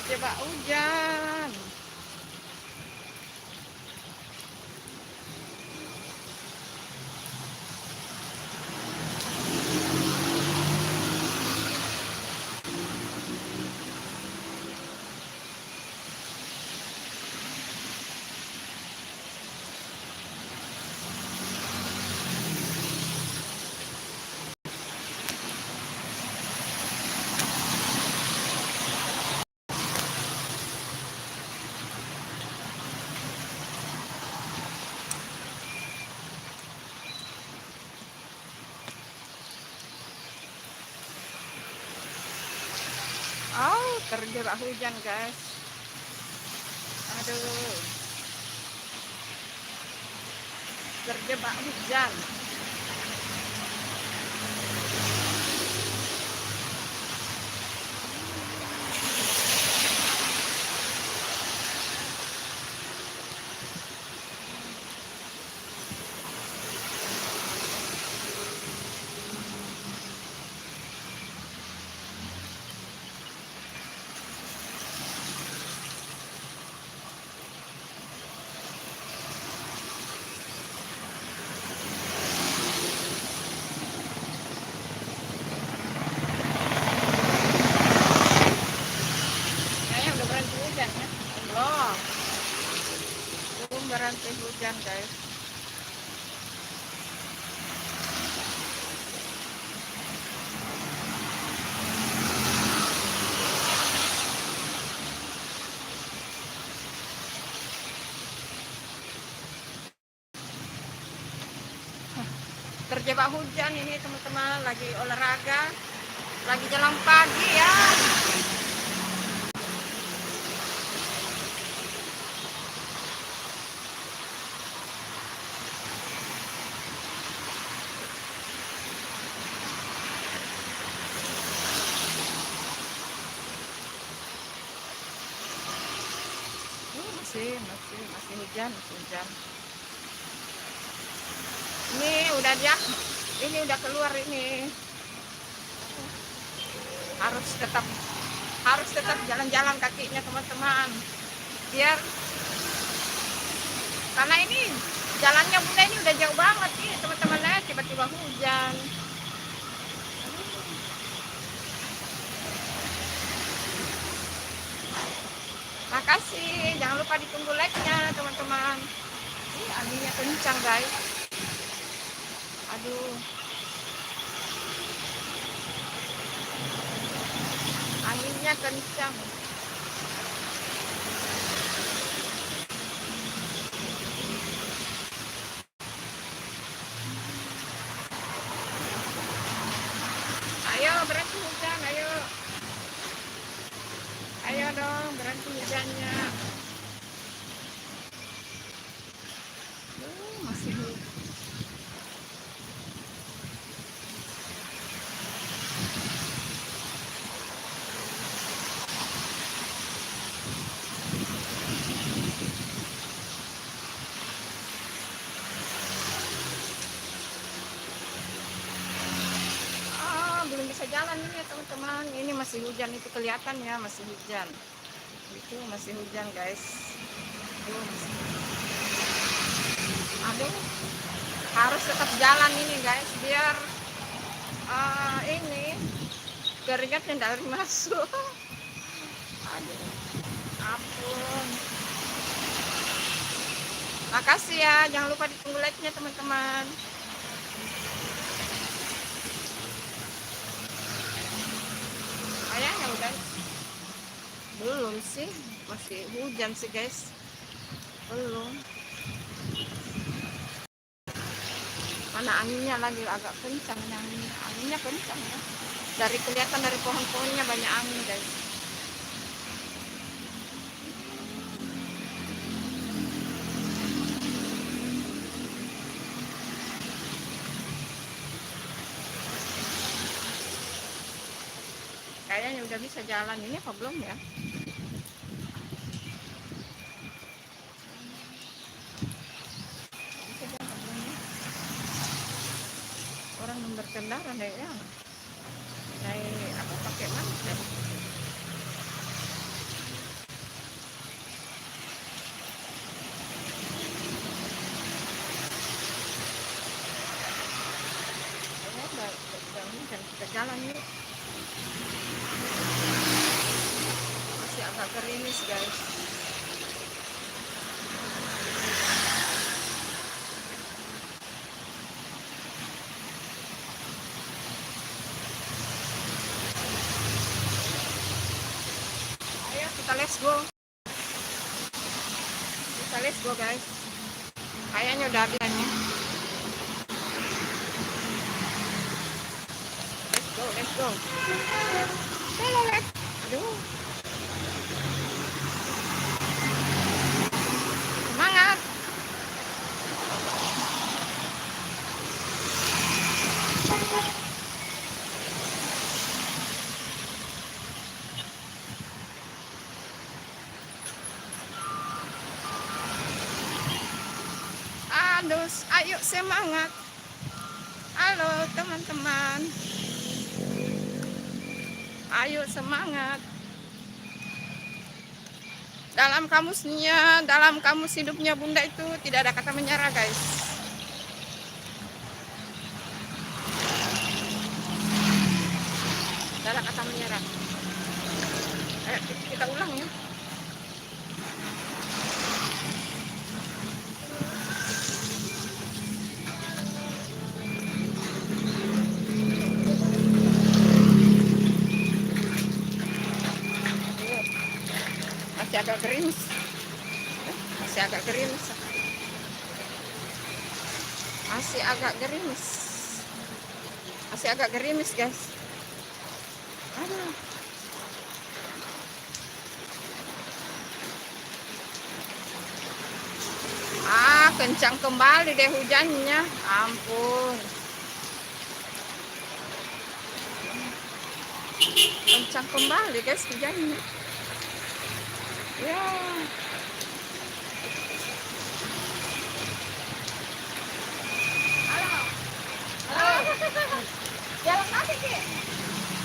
terjebak hujan. Oh, terjebak hujan guys. Aduh, terjebak hujan. Kayaknya udah berhenti hujan ya. Allah, belum berhenti hujan guys. Terjebak hujan ini teman-teman, lagi olahraga, lagi jalan pagi ya. Masih hujan, masih hujan. Ini udah ini udah keluar ini. Harus tetap jalan-jalan kakinya teman-teman. Biar karena ini jalannya bunda ini udah jauh banget nih teman-teman ya, tiba-tiba hujan. Makasih, jangan lupa ditunggu like-nya teman-teman. Ini anginnya kencang guys. Aduh, anginnya kencang. Ayo berhenti hujan, ayo. Ayo dong, berhenti hujannya. Masih hujan. Belum bisa jalan ini ya teman-teman. Ini masih hujan, itu kelihatan ya, masih hujan. Itu masih hujan guys. Aduh, harus tetap jalan ini guys, biar ini keringatnya dari masuk. Aduh, ampun. Makasih ya, jangan lupa ditunggu like-nya teman-teman. Kayaknya udah. Belum sih, masih hujan sih guys. Belum. Mana anginnya lagi agak kencang, anginnya kencang ya. Dari kelihatan dari pohon-pohonnya banyak angin guys. Kayaknya udah bisa jalan ini apa belum ya? Bisa jalan belum ya? Orang yang berkendara deh ya. Naik apa pakai mana? jalan yuk. Masih agak gerimis guys. Ayo kita let's go. Kita let's go guys. Kayaknya udah habisnya. Let's go. Hello, let's. Aduh. Semangat. Aduh, ayo semangat. Halo teman-teman. Ayo semangat. Dalam kamusnya, dalam kamus hidupnya Bunda itu tidak ada kata menyerah guys. Tidak ada kata menyerah. Ayo kita ulang ya. Masih agak gerimis. Masih agak gerimis. Masih agak gerimis. Masih agak gerimis guys. Aduh. Kencang kembali deh hujannya. Ampun. Kencang kembali guys hujannya. Ya. Halo. Halo. Jalan kaki Ki.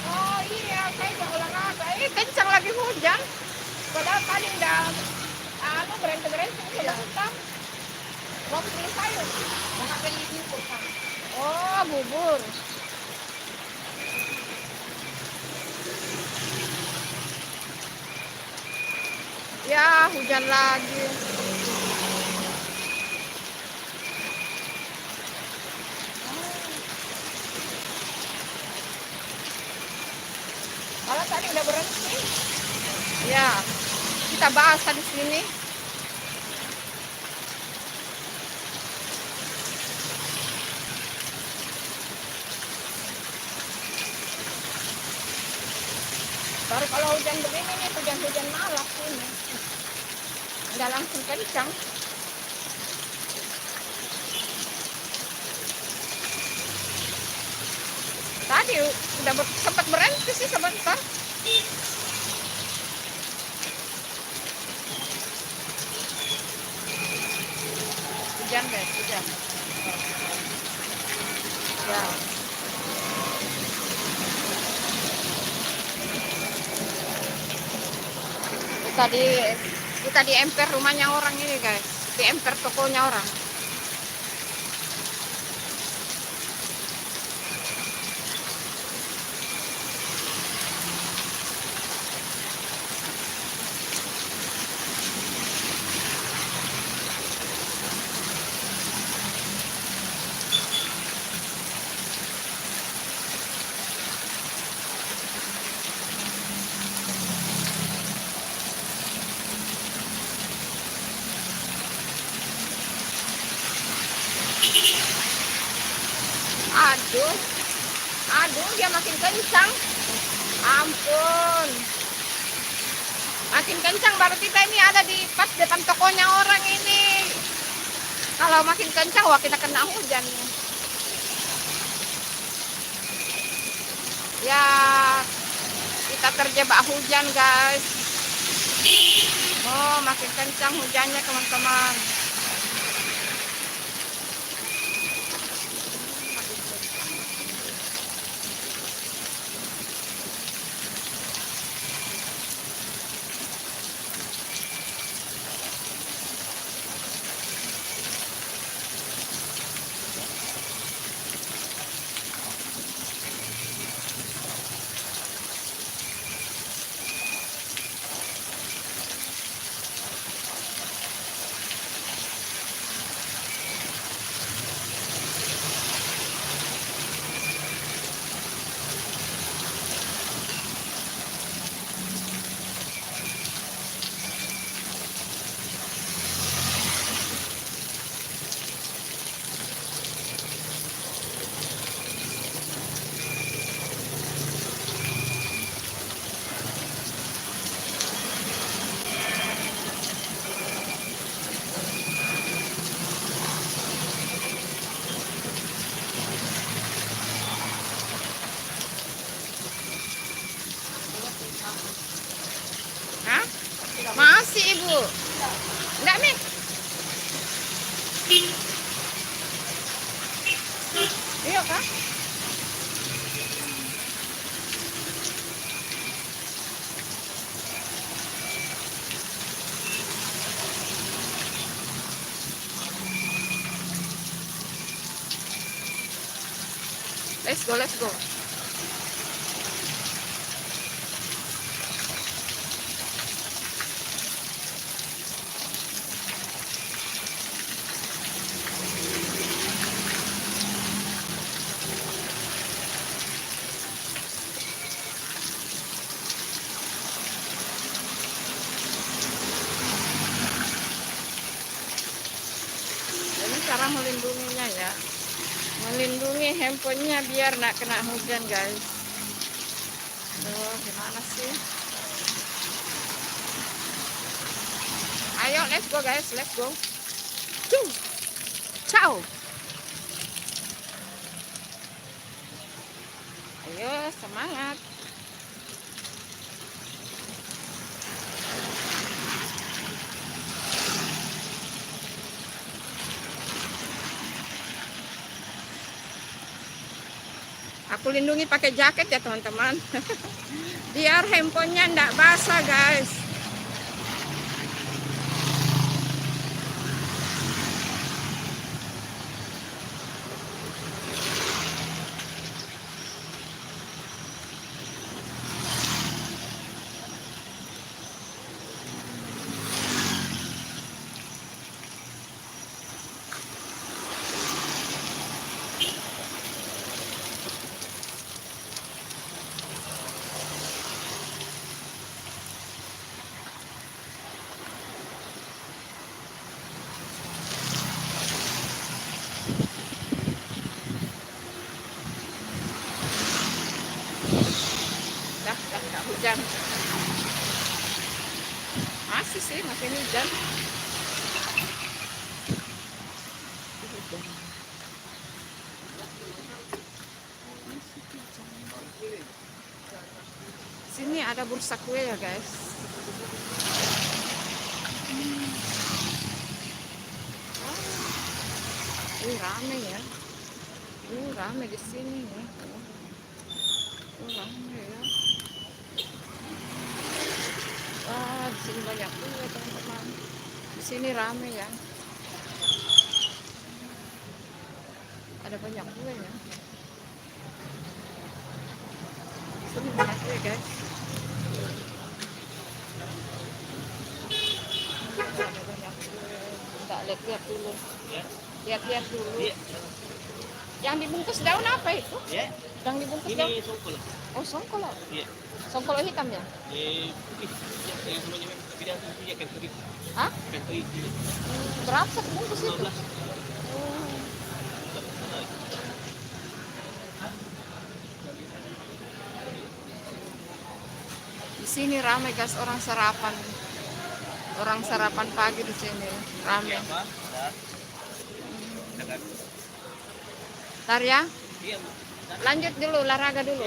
Oh iya, saya udah olahraga. Kencang lagi hujan. Padahal tadi udah berhenti sebentar. Mau beli sayur. Mau beli bubur kan? Oh, bubur. Ya, hujan lagi. Kalau tadi udah berhenti. Ya, kita bahas tadi sini. Baru kalau hujan begini nih, hujan-hujan malam ini. Nggak langsung kencang. Tadi udah sempat berhenti sih sebentar. Hujan guys, hujan. Ya. Kita di emper rumahnya orang ini guys, di emper tokonya orang. Aduh, dia makin kencang. Ampun. Makin kencang, baru kita ini ada di pas depan tokonya orang ini. Kalau makin kencang, wah kita kena hujan. Ya, kita terjebak hujan guys. Oh, makin kencang hujannya teman-teman. dulu. Enggak, Mi? Iya kah? Let's go, let's go. Ini cara melindunginya ya. Melindungi handphonenya biar nggak kena hujan, guys. Aduh, gimana sih? Ayo, let's go, guys, let's go. Ciao. Ciao. Ayo, semangat. Aku lindungi pakai jaket ya, teman-teman. Biar handphonenya nggak basah, guys. Dah nggak hujan. Masih sih, masih hujan. Sini ada bursa kue ya, guys. Ini rame ya. Ini rame di sini ya. Rame ya. Wah, di sini banyak kue, teman-teman. Di sini rame ya. Ada banyak kue ya. Di sini banyak kue, guys. Ada banyak kue. Enggak, lihat-lihat dulu. Lihat-lihat dulu. Yang dibungkus daun apa itu? Yang dibungkus daun? Ini songkol. Oh, songkol. Iya. Songkol hitam ya? Putih. Yang semuanya beda itu ya kan putih. Hah? Kan putih. Berapa satu bungkus itu? 15. Oh. Di sini ramai, guys, orang sarapan. Orang sarapan pagi di sini ramai. Apa? Ntar ya. Iya. Lanjut dulu, olahraga dulu.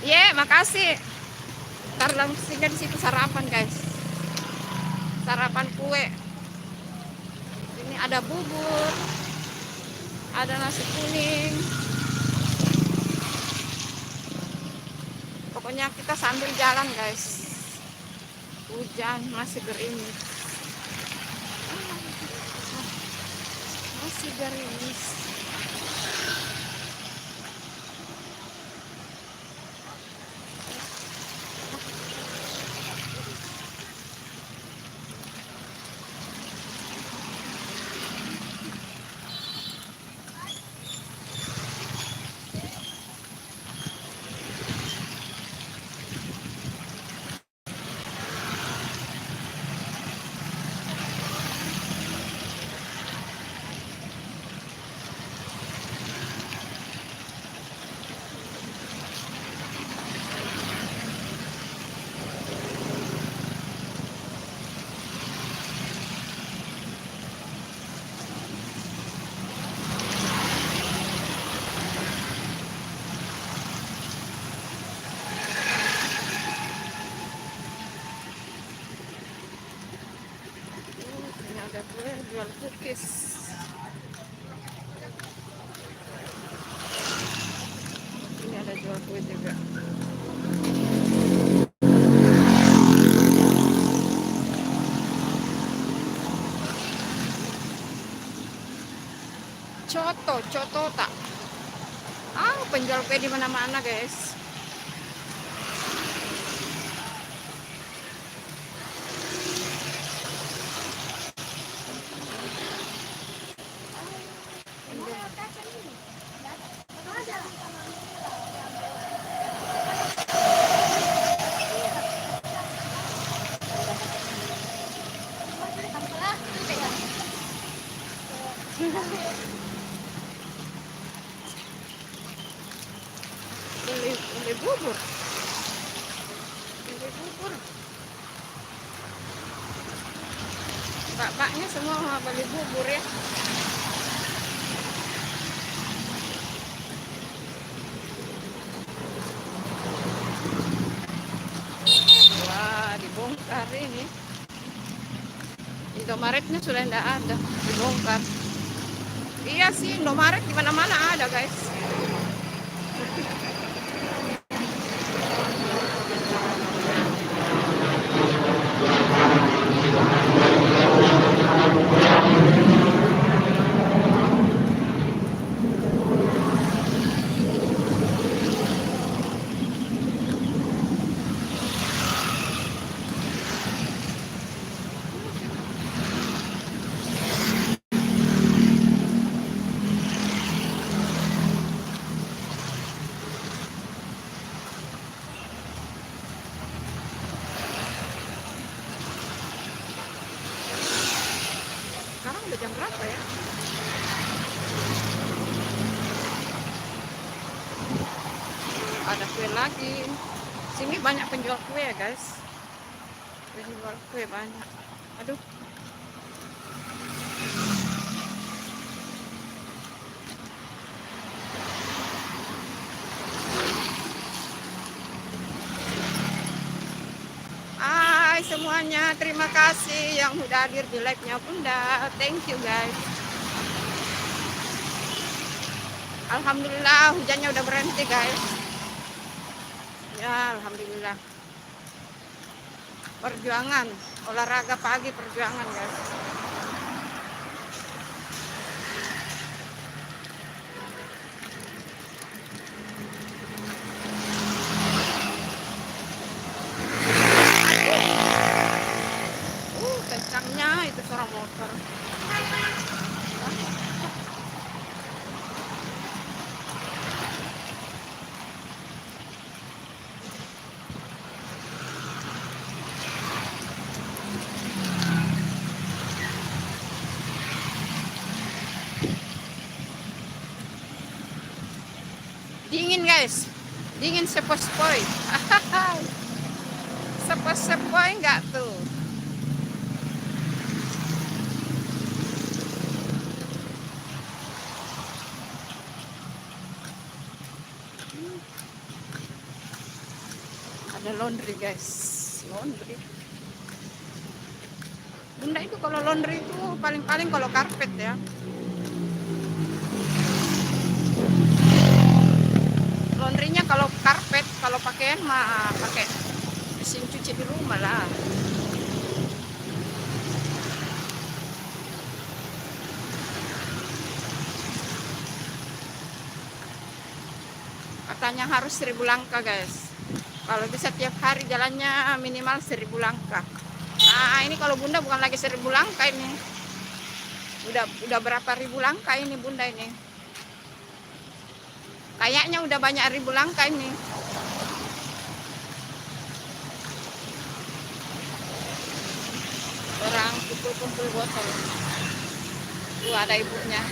Iya, makasih. Ntar langsung di situ sarapan, guys. Sarapan kue. Ini ada bubur, ada nasi kuning. Pokoknya kita sambil jalan, guys. Hujan masih gerimis. Masih gerimis. Ada kue jual cookies. Ini ada jual kue juga. Coto tak. Penjual kue di mana-mana, guys. Beli bubur. Beli bubur. Mbak-mbaknya semua beli bubur ya. Wah, dibongkar ini. Indomaretnya sudah tidak ada, dibongkar. Iya sih, Indomaret di mana-mana ada, guys. Sekarang udah jam berapa ya? Ada kue lagi. Sini banyak penjual kue ya, guys. Penjual kue banyak. Aduh. Hai semuanya, terima kasih yang udah hadir di live-nya Bunda. Thank you, guys. Alhamdulillah hujannya udah berhenti, guys. Ya, alhamdulillah. Perjuangan, olahraga pagi perjuangan, guys. Kencangnya itu suara motor. Dingin, guys. Dingin sepoi-sepoi. Sepoi-sepoi enggak tuh? Ada laundry, guys. Laundry. Bunda itu kalau laundry itu paling-paling kalau karpet ya. Laundrynya kalau karpet, kalau pakaian mah pakai mesin cuci di rumah lah. Katanya harus 1000 langkah, guys. Kalau bisa tiap hari jalannya minimal 1000 langkah. Nah, ini kalau Bunda bukan lagi 1000 langkah ini. Udah berapa ribu langkah ini Bunda ini? Kayaknya udah banyak 1000 langkah ini. Orang kumpul-kumpul botol. Tuh ada ibunya.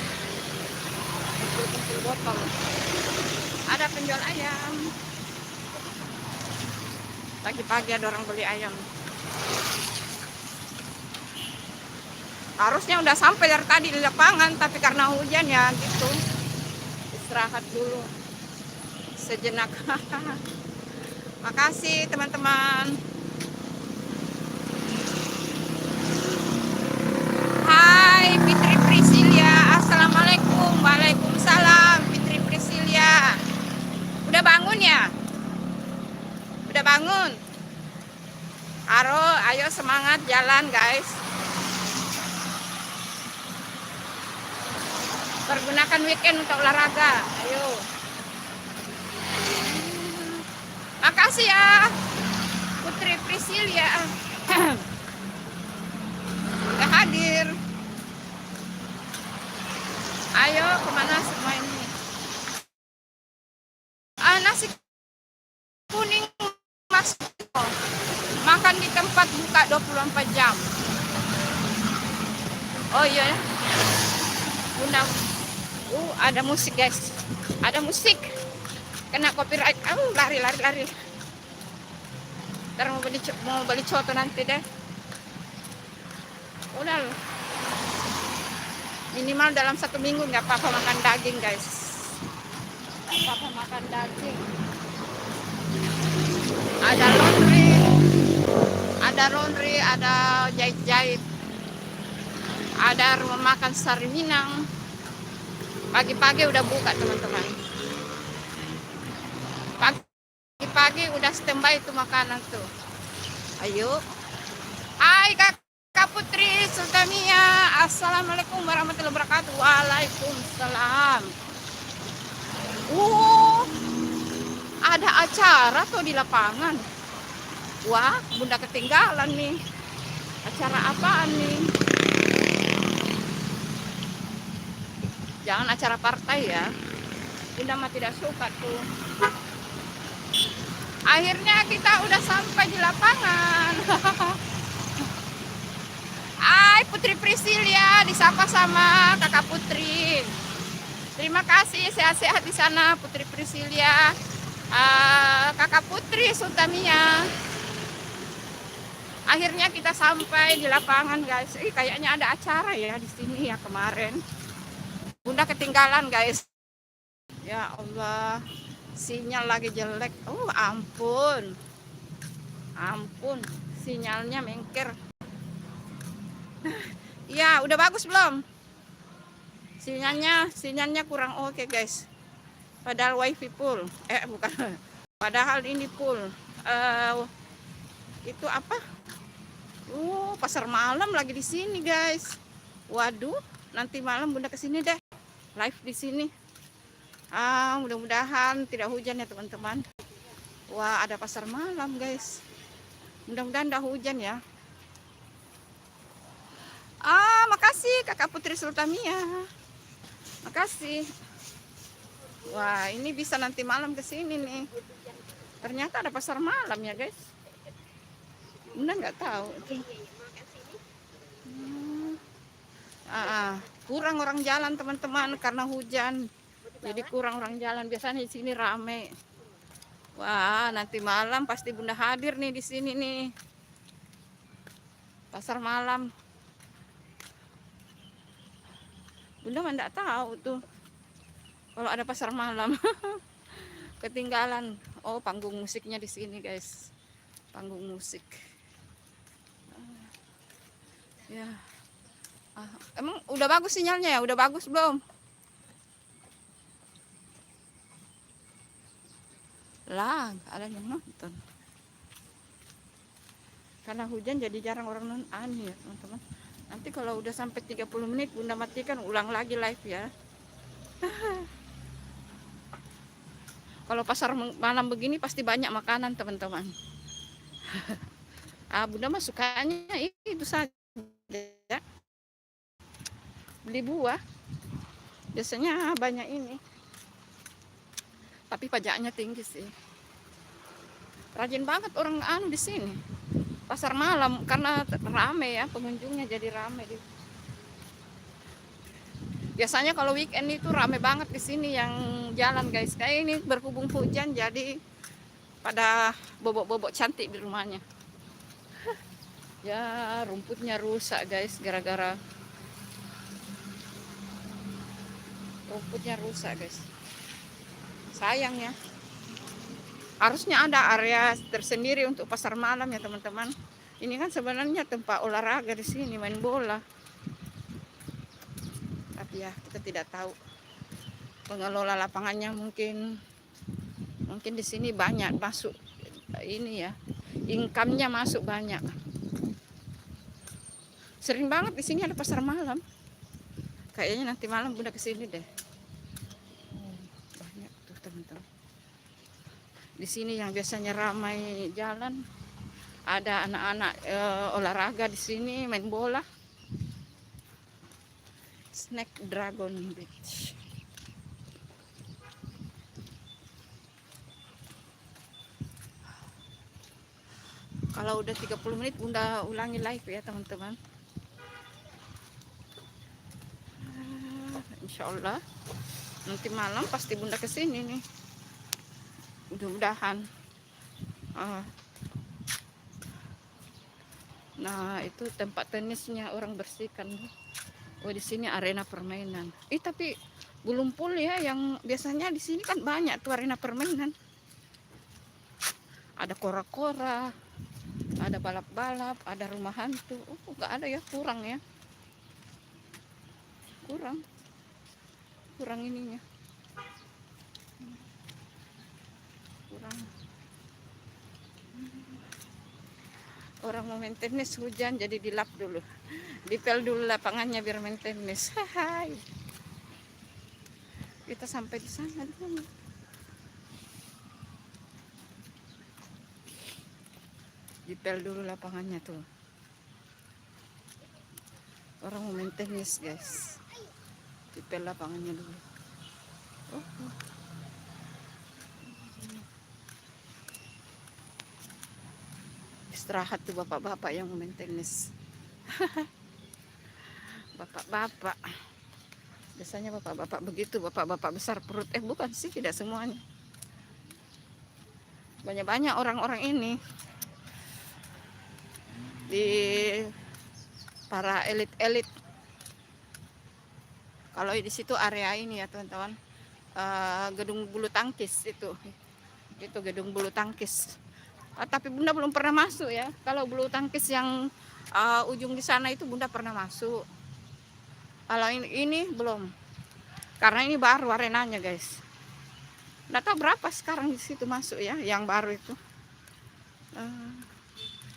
Kumpul-kumpul botol. Ada penjual ayam. Pagi-pagi ada orang beli ayam. Harusnya udah sampai dari tadi di lapangan, tapi karena hujan ya gitu. Istirahat dulu sejenak. Makasih teman-teman. Waalaikumsalam Fitri Priscilia. Udah bangun ya? Udah bangun? Ayo semangat jalan guys. Pergunakan weekend untuk olahraga. Ayo. Makasih ya Putri Priscilia. Udah hadir. Ayo kemana semua ini? Nasi kuning Mas. Makan di tempat buka 24 jam. Oh iya ya. Bunda. Ada musik guys. Ada musik. Kena copyright. Lari. Ntar mau beli coto nanti deh. Udah loh. Minimal dalam 1 minggu nggak apa-apa makan daging guys. Nggak apa-apa makan daging. Ada laundry, ada jahit-jahit, ada rumah makan Sari Minang. Pagi-pagi udah buka teman-teman. Pagi-pagi udah standby itu makanan tuh. Ayo. Hai Kak Putri Sultania. Assalamualaikum warahmatullahi wabarakatuh. Waalaikumsalam. Ada acara tuh di lapangan. Wah, Bunda ketinggalan nih. Acara apaan nih? Jangan acara partai ya. Bunda mah tidak suka tuh. Akhirnya kita udah sampai di lapangan. Hai Putri Priscilia, disapa sama Kakak Putri. Terima kasih, sehat-sehat di sana Putri Priscilia. Kakak Putri Sultania. Akhirnya kita sampai di lapangan guys. Kayaknya ada acara ya di sini ya kemarin. Bunda ketinggalan guys. Ya Allah, sinyal lagi jelek. Ampun, sinyalnya mengker. Ya, udah bagus belum? Sinyalnya kurang oke guys. Padahal wifi full. Bukan. Padahal ini full. Itu apa? Pasar malam lagi di sini guys. Waduh, nanti malam Bunda kesini deh. Live di sini. Mudah-mudahan tidak hujan ya teman-teman. Wah, ada pasar malam guys. Mudah-mudahan tidak hujan ya. Makasih Kakak Putri Sultania. Makasih. Wah, ini bisa nanti malam ke sini nih. Ternyata ada pasar malam ya, guys. Bunda nggak tahu. Kurang orang jalan teman-teman karena hujan. Jadi kurang orang jalan. Biasanya di sini rame. Wah, nanti malam pasti Bunda hadir nih di sini nih. Pasar malam. Bunda mah enggak tahu tuh kalau ada pasar malam. Ketinggalan. Panggung musiknya di sini guys. Panggung musik. Ya. Emang udah bagus sinyalnya ya? Udah bagus belum? Lah, gak ada yang nonton. Karena hujan jadi jarang orang nonton ya teman-teman. Nanti kalau udah sampai 30 menit Bunda matikan, ulang lagi live ya. Kalau pasar malam begini pasti banyak makanan teman-teman. Bunda mah sukanya itu saja. Beli buah. Biasanya banyak ini. Tapi pajaknya tinggi sih. Rajin banget orang di sini. Pasar malam karena rame ya, pengunjungnya jadi rame. Biasanya kalau weekend itu rame banget di sini yang jalan guys. Kayak ini berhubung hujan jadi pada bobok-bobok cantik di rumahnya. Ya, rumputnya rusak guys gara-gara rumputnya rusak guys. Sayang ya. Harusnya ada area tersendiri untuk pasar malam ya teman-teman. Ini kan sebenarnya tempat olahraga di sini, main bola. Tapi ya kita tidak tahu. pengelola lapangannya mungkin di sini banyak masuk ini ya, income-nya masuk banyak. Sering banget di sini ada pasar malam. Kayaknya nanti malam Bunda kesini deh. Banyak tuh teman-teman. Di sini yang biasanya ramai jalan, ada anak-anak olahraga di sini, main bola. Snack Dragon Beach. Kalau udah 30 menit Bunda ulangi live ya teman-teman. Insya Allah nanti malam pasti Bunda kesini nih, mudah-mudahan. Nah itu tempat tenisnya orang bersihkan. Oh di sini arena permainan. Tapi belum full ya, yang biasanya di sini kan banyak tuh arena permainan. Ada kora-kora, ada balap-balap, ada rumah hantu. Nggak ada ya, kurang ya. Kurang ininya. Kurang. Orang mau main tenis hujan jadi dilap dulu. Dipel dulu lapangannya biar main tenis. Hai. Kita sampai di sana dulu. Dipel dulu lapangannya tuh. Orang mau main tenis guys. Dipel lapangannya dulu. Istirahat tuh bapak-bapak yang mau main tenis. Bapak-bapak. Biasanya bapak-bapak begitu, bapak-bapak besar perut. Bukan sih, tidak semuanya. Banyak-banyak orang-orang ini di para elit-elit. Kalau di situ area ini ya teman-teman, gedung bulu tangkis itu gedung bulu tangkis. Tapi Bunda belum pernah masuk ya. Kalau bulu tangkis yang ujung di sana itu Bunda pernah masuk. Kalau ini belum, karena ini baru arenanya guys. Nggak tahu berapa sekarang di situ masuk ya, yang baru itu.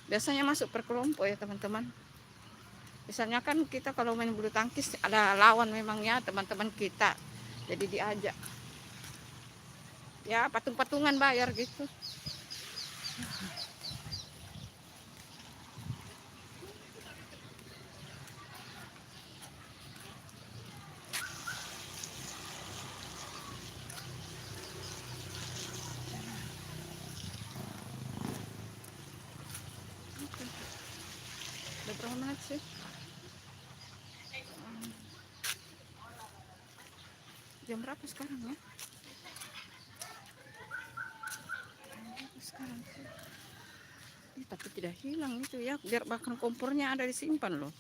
Biasanya masuk per kelompok ya teman-teman. Misalnya kan kita kalau main bulu tangkis ada lawan memangnya teman-teman kita, jadi diajak. Ya patung-patungan bayar gitu. Udah berapa menit sih? Jam berapa sekarang ya? Sekarang sih. Tapi tidak hilang itu ya, biar bahkan kompornya ada disimpan loh.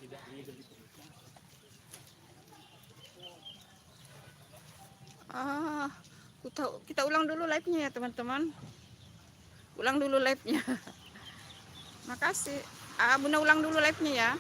Tidak legal itu. Kita ulang dulu live-nya ya teman-teman. Ulang dulu live-nya. Makasih. Bunda ulang dulu live-nya ya.